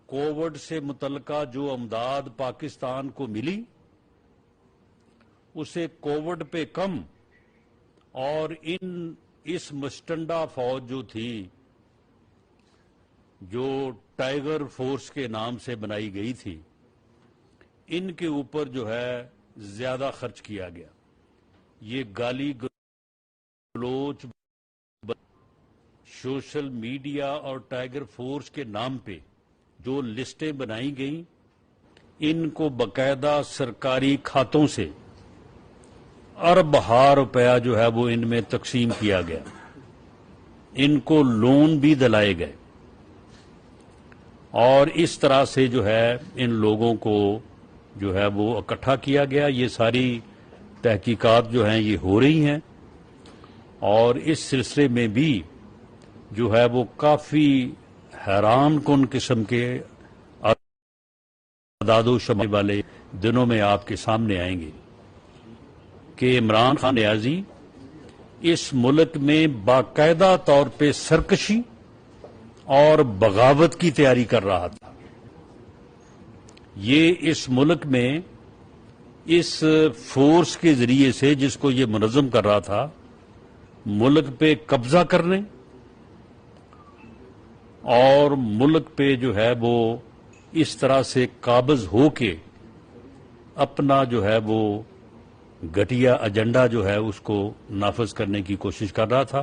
Covid سے متعلقہ جو امداد پاکستان کو ملی اسے کووڈ پہ کم اور اس مشٹنڈا فوج جو تھی جو ٹائیگر فورس کے نام سے بنائی گئی تھی ان کے اوپر جو ہے زیادہ خرچ کیا گیا. یہ گالی گلوچ سوشل میڈیا اور ٹائیگر فورس کے نام پہ جو لسٹیں بنائی گئیں ان کو باقاعدہ سرکاری کھاتوں سے ارب ہا روپیہ جو ہے وہ ان میں تقسیم کیا گیا. ان کو لون بھی دلائے گئے اور اس طرح سے جو ہے ان لوگوں کو جو ہے وہ اکٹھا کیا گیا. یہ ساری تحقیقات جو ہیں یہ ہو رہی ہیں اور اس سلسلے میں بھی جو ہے وہ کافی حیران کن قسم کے اعداد و شمار والے دنوں میں آپ کے سامنے آئیں گے کہ عمران خان نیازی اس ملک میں باقاعدہ طور پہ سرکشی اور بغاوت کی تیاری کر رہا تھا. یہ اس ملک میں اس فورس کے ذریعے سے جس کو یہ منظم کر رہا تھا ملک پہ قبضہ کرنے اور ملک پہ جو ہے وہ اس طرح سے قابض ہو کے اپنا جو ہے وہ گھٹیا ایجنڈا جو ہے اس کو نافذ کرنے کی کوشش کر رہا تھا.